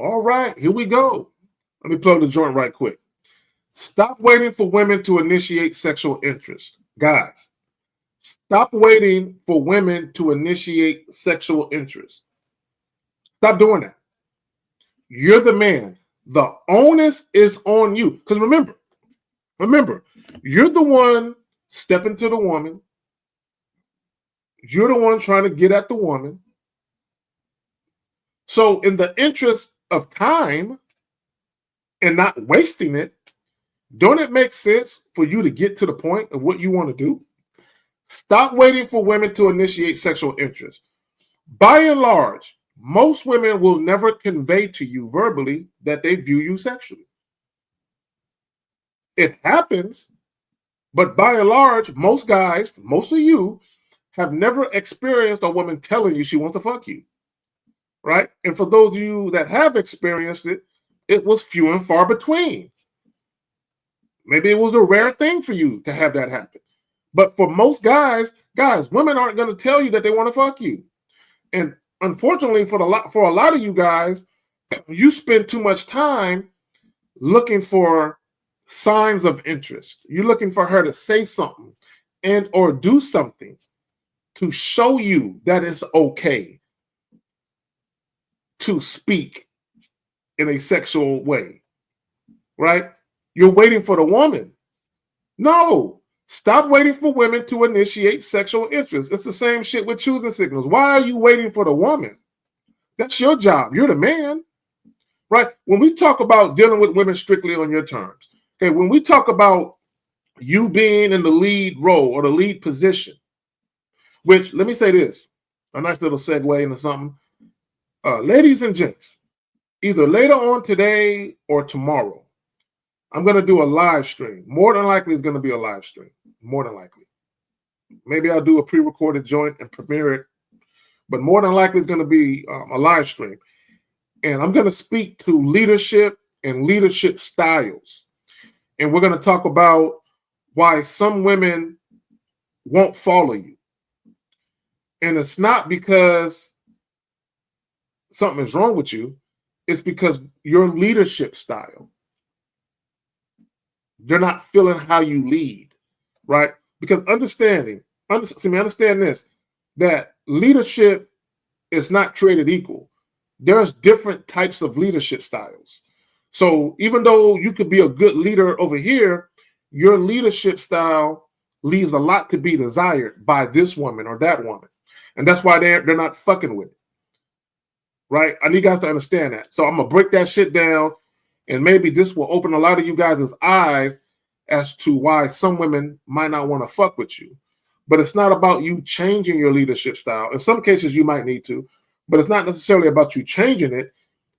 All right, here we go. Let me plug the joint right quick. Stop waiting for women to initiate sexual interest. Guys, stop waiting for women to initiate sexual interest. Stop doing that. You're the man. The onus is on you. Because remember, you're the one stepping to the woman. You're the one trying to get at the woman. So in the interest of time and not wasting it, don't it make sense for you to get to the point of what you want to do? Stop waiting for women to initiate sexual interest. By and large, most women will never convey to you verbally that they view you sexually. It happens, but by and large, most guys, most of you, have never experienced a woman telling you she wants to fuck you, right? And for those of you that have experienced it, it was few and far between. Maybe it was a rare thing for you to have that happen. But for most guys, women aren't going to tell you that they want to fuck you. And unfortunately, for a lot of you guys, you spend too much time looking for signs of interest. You're looking for her to say something and or do something to show you that it's okay to speak in a sexual way, right? You're waiting for the woman. No, stop waiting for women to initiate sexual interest. It's the same shit with choosing signals. Why are you waiting for the woman? That's your job. You're the man, right? When we talk about dealing with women strictly on your terms, okay, when we talk about you being in the lead role or the lead position, which, let me say this, a nice little segue into something. Ladies and gents, either later on today or tomorrow, I'm going to do a live stream. More than likely, it's going to be a live stream. More than likely. Maybe I'll do a pre-recorded joint and premiere it. But more than likely, it's going to be a live stream. And I'm going to speak to leadership and leadership styles. And we're going to talk about why some women won't follow you. And it's not because something is wrong with you. It's because your leadership style. They're not feeling how you lead, right? Because understand this, that leadership is not created equal. There's different types of leadership styles. So even though you could be a good leader over here, your leadership style leaves a lot to be desired by this woman or that woman. And that's why they're not fucking with it, right? I need you guys to understand that. So I'm going to break that shit down. And maybe this will open a lot of you guys' eyes as to why some women might not want to fuck with you. But it's not about you changing your leadership style. In some cases, you might need to, but it's not necessarily about you changing it.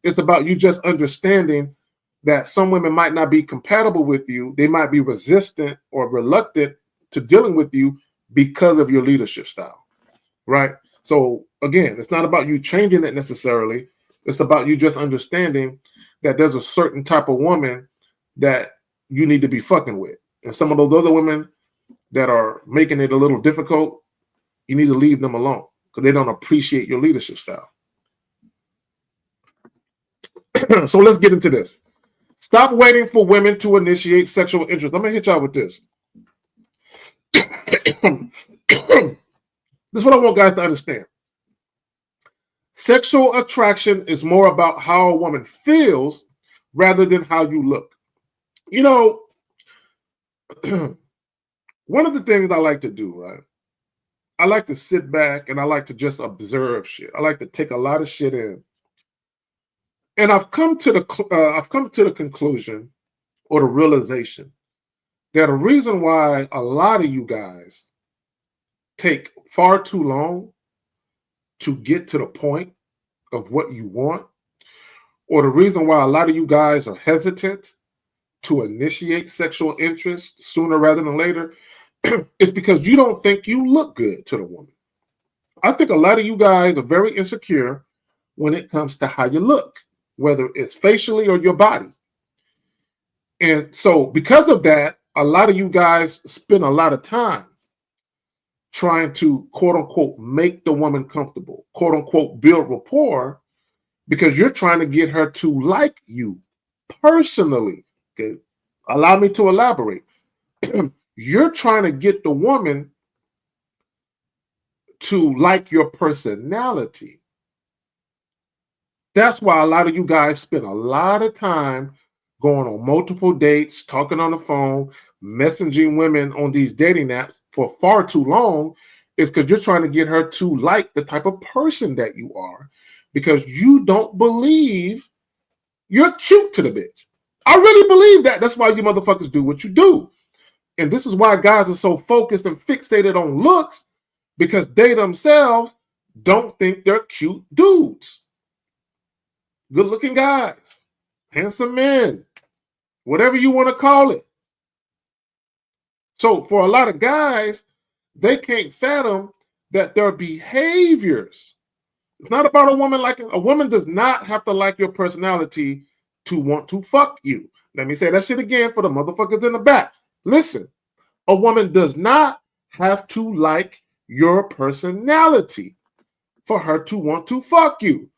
It's about you just understanding that some women might not be compatible with you. They might be resistant or reluctant to dealing with you because of your leadership style, right? So again, it's not about you changing it necessarily. It's about you just understanding that there's a certain type of woman that you need to be fucking with. And some of those other women that are making it a little difficult, you need to leave them alone because they don't appreciate your leadership style. So let's get into this. Stop waiting for women to initiate sexual interest. I'm going to hit y'all with this. This is what I want guys to understand. Sexual attraction is more about how a woman feels rather than how you look. You know, one of the things I like to do, right? I like to sit back and I like to just observe shit. I like to take a lot of shit in. And I've come to the conclusion or the realization that a reason why a lot of you guys take far too long to get to the point of what you want, or the reason why a lot of you guys are hesitant to initiate sexual interest sooner rather than later, is because you don't think you look good to the woman. I think a lot of you guys are very insecure when it comes to how you look, whether it's facially or your body. And so because of that, a lot of you guys spend a lot of time trying to, quote unquote, make the woman comfortable, quote unquote, build rapport, because you're trying to get her to like you personally. Okay, allow me to elaborate. You're trying to get the woman to like your personality. That's why a lot of you guys spend a lot of time going on multiple dates, talking on the phone, messaging women on these dating apps for far too long, is because you're trying to get her to like the type of person that you are, because you don't believe you're cute to the bitch. I really believe that. That's why you motherfuckers do what you do. And this is why guys are so focused and fixated on looks, because they themselves don't think they're cute dudes. Good looking guys, handsome men, whatever you want to call it. So for a lot of guys, they can't fathom that their behaviors. It's not about a woman liking. A woman does not have to like your personality to want to fuck you. Let me say that shit again for the motherfuckers in the back. Listen, a woman does not have to like your personality for her to want to fuck you.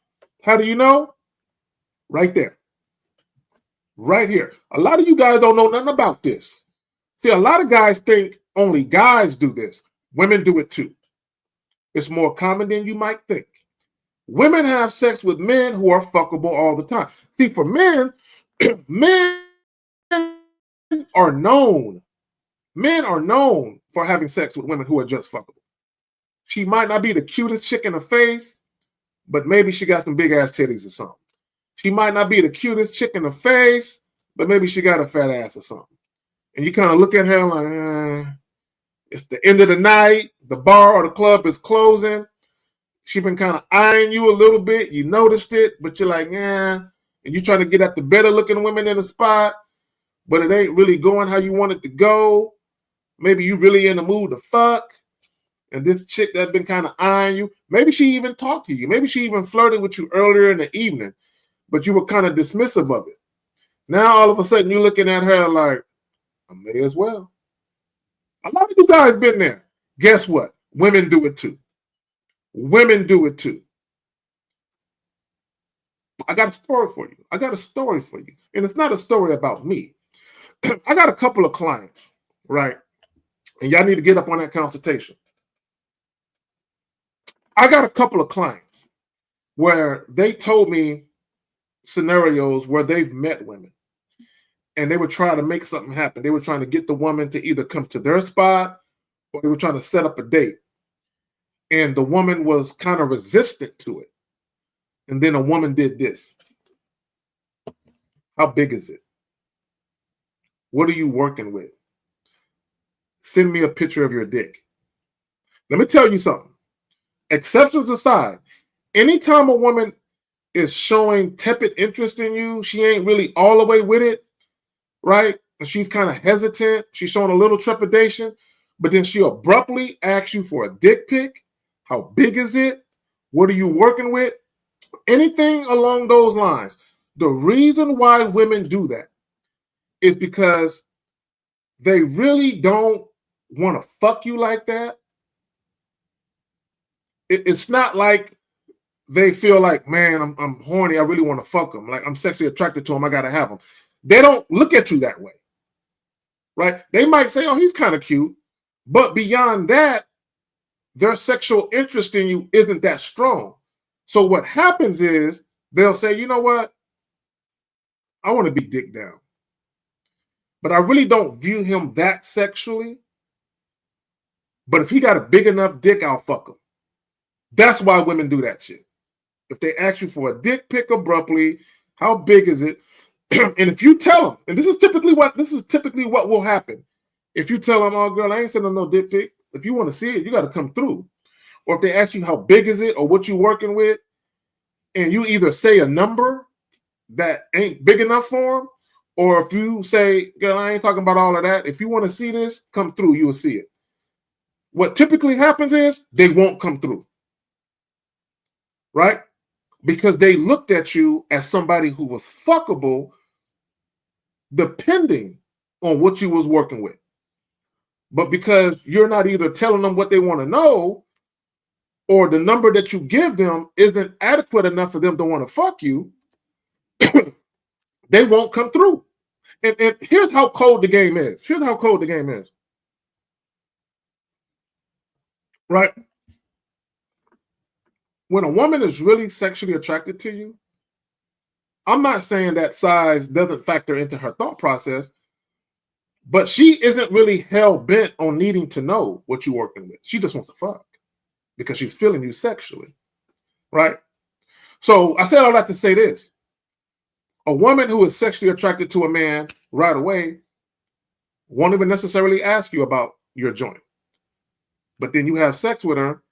How do you know? Right there. Right here. A lot of you guys don't know nothing about this. See, a lot of guys think only guys do this. Women do it too. It's more common than you might think. Women have sex with men who are fuckable all the time. See, for men, men are known. Men are known for having sex with women who are just fuckable. She might not be the cutest chick in the face, but maybe she got some big ass titties or something. She might not be the cutest chick in the face, but maybe she got a fat ass or something. And you kind of look at her like, it's the end of the night, the bar or the club is closing. She been kind of eyeing you a little bit. You noticed it, but you're like, and you're trying to get at the better looking women in the spot, but it ain't really going how you want it to go. Maybe you really in the mood to fuck. And this chick that's been kind of eyeing you, maybe she even talked to you. Maybe she even flirted with you earlier in the evening, but you were kind of dismissive of it. Now, all of a sudden, you're looking at her like, I may as well. A lot of you guys been there. Guess what? Women do it too. Women do it too. I got a story for you. And it's not a story about me. I got a couple of clients, right? And y'all need to get up on that consultation. I got a couple of clients where they told me scenarios where they've met women and they were trying to make something happen. They were trying to get the woman to either come to their spot or they were trying to set up a date. And the woman was kind of resistant to it. And then a woman did this. How big is it? What are you working with? Send me a picture of your dick. Let me tell you something. Exceptions aside, anytime a woman is showing tepid interest in you, she ain't really all the way with it, right? And she's kind of hesitant. She's showing a little trepidation, but then she abruptly asks you for a dick pic. How big is it? What are you working with? Anything along those lines. The reason why women do that is because they really don't want to fuck you like that. It's not like they feel like, man, I'm horny. I really want to fuck him. Like I'm sexually attracted to him. I got to have him. They don't look at you that way, right? They might say, oh, he's kind of cute. But beyond that, their sexual interest in you isn't that strong. So what happens is they'll say, you know what? I want to be dick down. But I really don't view him that sexually. But if he got a big enough dick, I'll fuck him. That's why women do that shit. If they ask you for a dick pic abruptly, how big is it? And if you tell them, and this is typically what will happen. If you tell them, oh girl, I ain't sending no dick pic. If you want to see it, you got to come through. Or if they ask you how big is it or what you working with, and you either say a number that ain't big enough for them, or if you say, girl, I ain't talking about all of that. If you want to see this, come through, you will see it. What typically happens is they won't come through. Right? Because they looked at you as somebody who was fuckable depending on what you was working with. But because you're not either telling them what they want to know or the number that you give them isn't adequate enough for them to want to fuck you, they won't come through. And here's how cold the game is. Here's how cold the game is. Right? When a woman is really sexually attracted to you, I'm not saying that size doesn't factor into her thought process, but she isn't really hell-bent on needing to know what you're working with. She just wants to fuck because she's feeling you sexually, right? So I said all that to say this. A woman who is sexually attracted to a man right away won't even necessarily ask you about your joint. But then you have sex with her,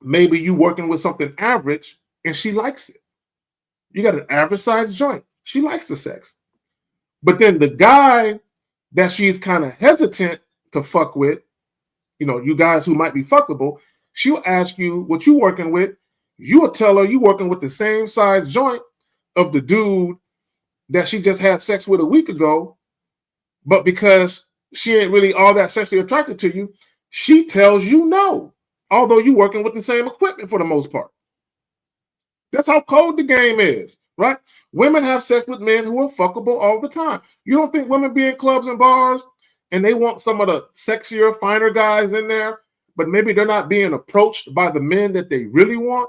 maybe you working with something average, and she likes it. You got an average size joint. She likes the sex. But then the guy that she's kind of hesitant to fuck with, you know, you guys who might be fuckable, she'll ask you what you working with. You will tell her you working with the same size joint of the dude that she just had sex with a week ago, but because she ain't really all that sexually attracted to you, she tells you no, although you working with the same equipment for the most part. That's how cold the game is, right? Women have sex with men who are fuckable all the time. You don't think women be in clubs and bars and they want some of the sexier, finer guys in there, but maybe they're not being approached by the men that they really want?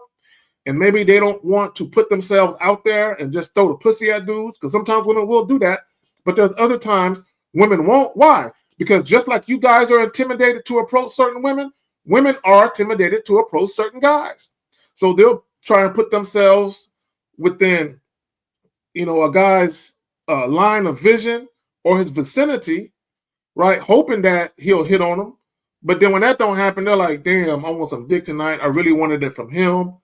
And maybe they don't want to put themselves out there and just throw the pussy at dudes, because sometimes women will do that. But there's other times women won't. Why? Because just like you guys are intimidated to approach certain women, women are intimidated to approach certain guys. So they'll try and put themselves within, you know, a guy's line of vision or his vicinity, right? Hoping that he'll hit on them. But then when that don't happen, they're like, damn, I want some dick tonight. I really wanted it from him.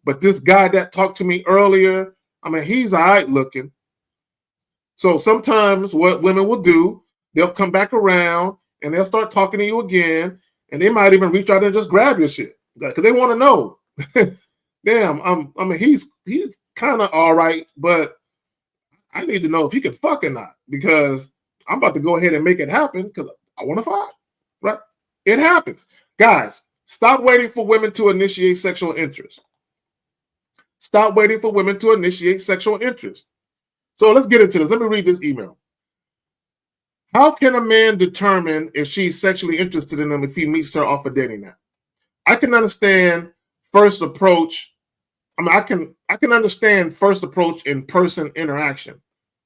But this guy that talked to me earlier, I mean, he's all right looking. So sometimes what women will do, they'll come back around and they'll start talking to you again. And they might even reach out and just grab your shit because they want to know. Damn, I mean, he's kind of all right, but I need to know if he can fuck or not, because I'm about to go ahead and make it happen because I want to fuck, right? It happens. Guys, stop waiting for women to initiate sexual interest. Stop waiting for women to initiate sexual interest. So let's get into this. Let me read this email. How can a man determine if she's sexually interested in him if he meets her off a dating app? I can understand first approach. I mean, I can understand first approach in-person interaction.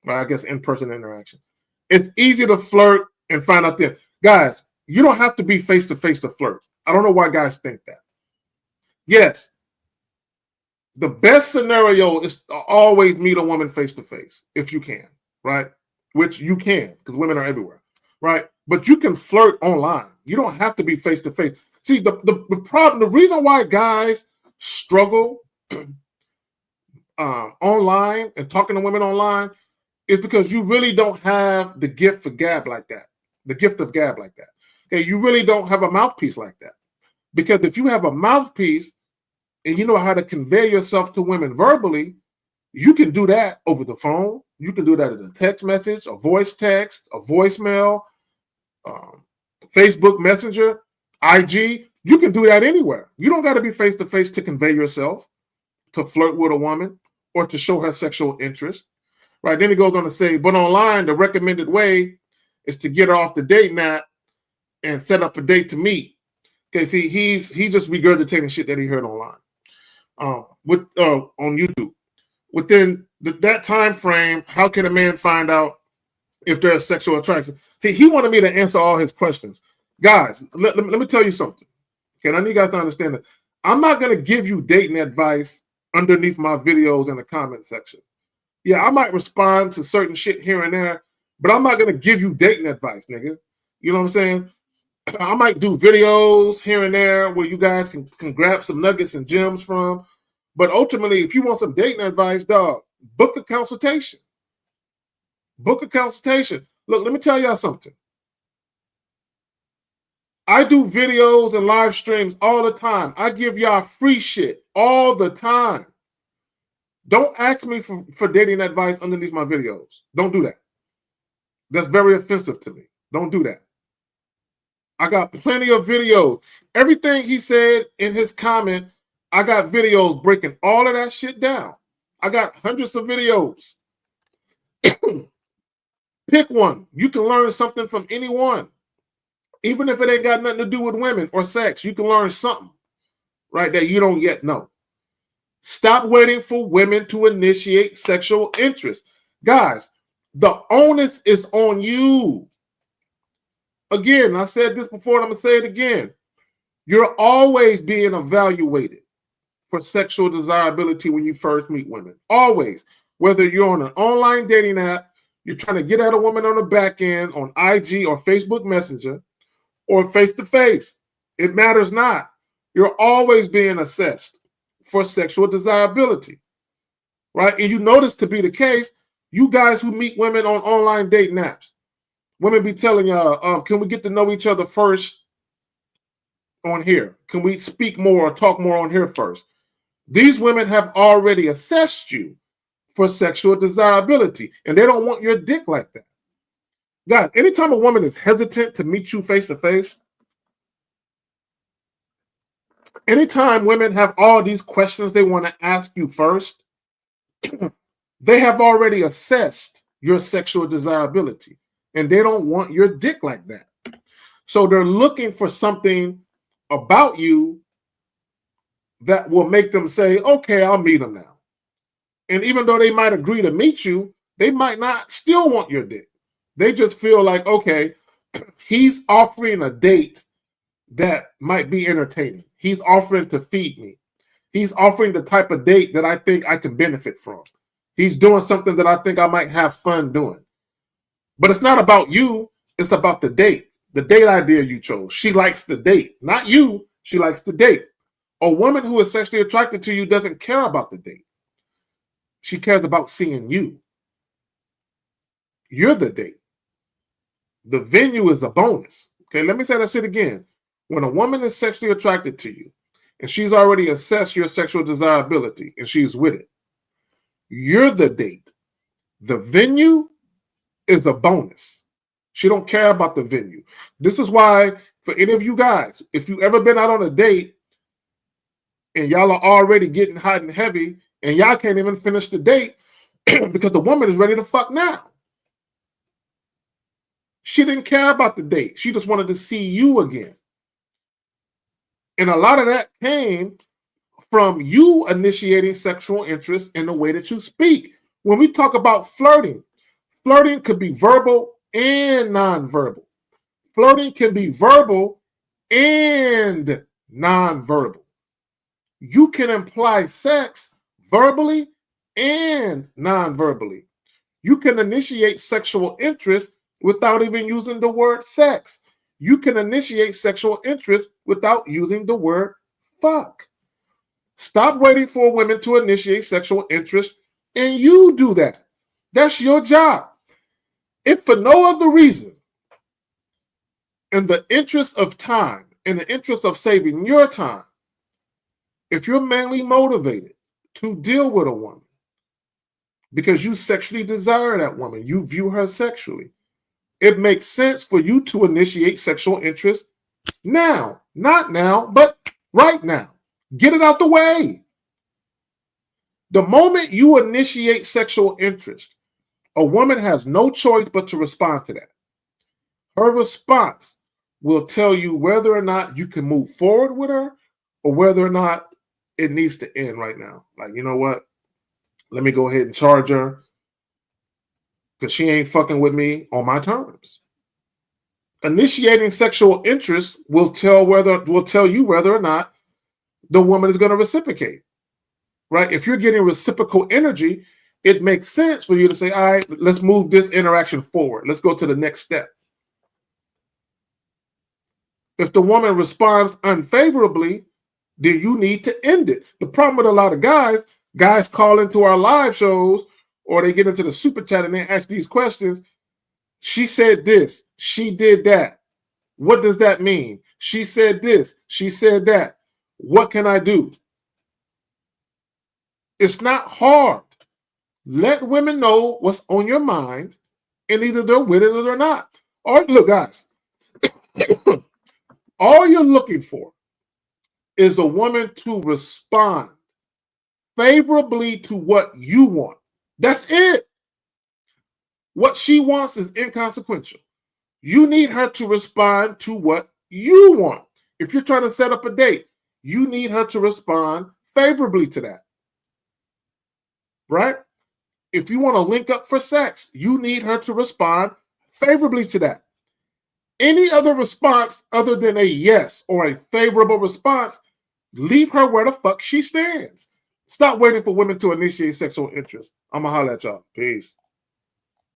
Well, I guess in-person interaction. It's easy to flirt and find out there. Guys, you don't have to be face-to-face to flirt. I don't know why guys think that. Yes, the best scenario is to always meet a woman face-to-face, if you can, right? Which you can, because women are everywhere, right? But you can flirt online. You don't have to be face-to-face. See, the problem, the reason why guys struggle online and talking to women online is because you really don't have the gift of gab like that. The gift of gab like that. Okay, you really don't have a mouthpiece like that. Because if you have a mouthpiece and you know how to convey yourself to women verbally, you can do that over the phone. You can do that in a text message, a voice text, a voicemail, Facebook Messenger, IG. You can do that anywhere. You don't got to be face-to-face to convey yourself, to flirt with a woman, or to show her sexual interest. Right? Then he goes on to say, but online, the recommended way is to get her off the dating app and set up a date to meet. Okay, see, he's just regurgitating shit that he heard online. On YouTube. Within that time frame, how can a man find out if there's sexual attraction? See, he wanted me to answer all his questions. Guys, let me tell you something. Okay, I need you guys to understand that. I'm not going to give you dating advice underneath my videos in the comment section. Yeah, I might respond to certain shit here and there, but I'm not going to give you dating advice, nigga. You know what I'm saying? I might do videos here and there where you guys can grab some nuggets and gems from. But ultimately, if you want some dating advice, dog, book a consultation. Book a consultation. Look, let me tell y'all something. I do videos and live streams all the time. I give y'all free shit all the time. Don't ask me for dating advice underneath my videos. Don't do that. That's very offensive to me. Don't do that. I got plenty of videos. Everything he said in his comment I got videos breaking all of that shit down. I got hundreds of videos. Pick one. You can learn something from anyone. Even if it ain't got nothing to do with women or sex, you can learn something, right, that you don't yet know. Stop waiting for women to initiate sexual interest. Guys, the onus is on you. Again, I said this before, and I'm going to say it again. You're always being evaluated for sexual desirability when you first meet women. Always. Whether you're on an online dating app, you're trying to get at a woman on the back end, on IG or Facebook Messenger, or face-to-face. It matters not. You're always being assessed for sexual desirability, right? And you notice to be the case, you guys who meet women on online dating apps, women be telling you, can we get to know each other first on here? Can we speak more or talk more on here first? These women have already assessed you for sexual desirability, and they don't want your dick like that. Guys, anytime a woman is hesitant to meet you face-to-face, anytime women have all these questions they want to ask you first, they have already assessed your sexual desirability, and they don't want your dick like that. So they're looking for something about you that will make them say, okay, I'll meet him now. And even though they might agree to meet you, they might not still want your dick. They just feel like, okay, he's offering a date that might be entertaining. He's offering to feed me. He's offering the type of date that I think I can benefit from. He's doing something that I think I might have fun doing. But it's not about you. It's about the date idea you chose. She likes the date, not you. She likes the date. A woman who is sexually attracted to you doesn't care about the date. She cares about seeing you. You're the date. The venue is a bonus. Okay, let me say that shit again. When a woman is sexually attracted to you and she's already assessed your sexual desirability and she's with it, you're the date. The venue is a bonus. She don't care about the venue. This is why, for any of you guys, if you ever been out on a date and y'all are already getting hot and heavy and y'all can't even finish the date because the woman is ready to fuck now. She didn't care about the date. She just wanted to see you again. And a lot of that came from you initiating sexual interest in the way that you speak. When we talk about flirting, flirting could be verbal and nonverbal. Flirting can be verbal and nonverbal. You can imply sex verbally and nonverbally. You can initiate sexual interest without even using the word sex. You can initiate sexual interest without using the word fuck. Stop waiting for women to initiate sexual interest and you do that. That's your job. If for no other reason, in the interest of time, in the interest of saving your time, if you're mainly motivated to deal with a woman because you sexually desire that woman, you view her sexually, it makes sense for you to initiate sexual interest now. Not now, but right now. Get it out the way. The moment you initiate sexual interest, a woman has no choice but to respond to that. Her response will tell you whether or not you can move forward with her or whether or not it needs to end right now. Like, you know what? Let me go ahead and charge her because she ain't fucking with me on my terms. Initiating sexual interest will tell you whether or not the woman is going to reciprocate, right? If you're getting reciprocal energy, it makes sense for you to say, all right, let's move this interaction forward. Let's go to the next step. If the woman responds unfavorably, then you need to end it. The problem with a lot of guys call into our live shows or they get into the super chat and they ask these questions. She said this. She did that. What does that mean? She said this. She said that. What can I do? It's not hard. Let women know what's on your mind and either they're with it or they're not. All right, look, guys. All you're looking for is a woman to respond favorably to what you want. That's it. What she wants is inconsequential. You need her to respond to what you want. If you're trying to set up a date, you need her to respond favorably to that. Right? If you want to link up for sex, you need her to respond favorably to that. Any other response other than a yes or a favorable response, leave her where the fuck she stands. Stop waiting for women to initiate sexual interest. I'm going to holler at y'all. Peace.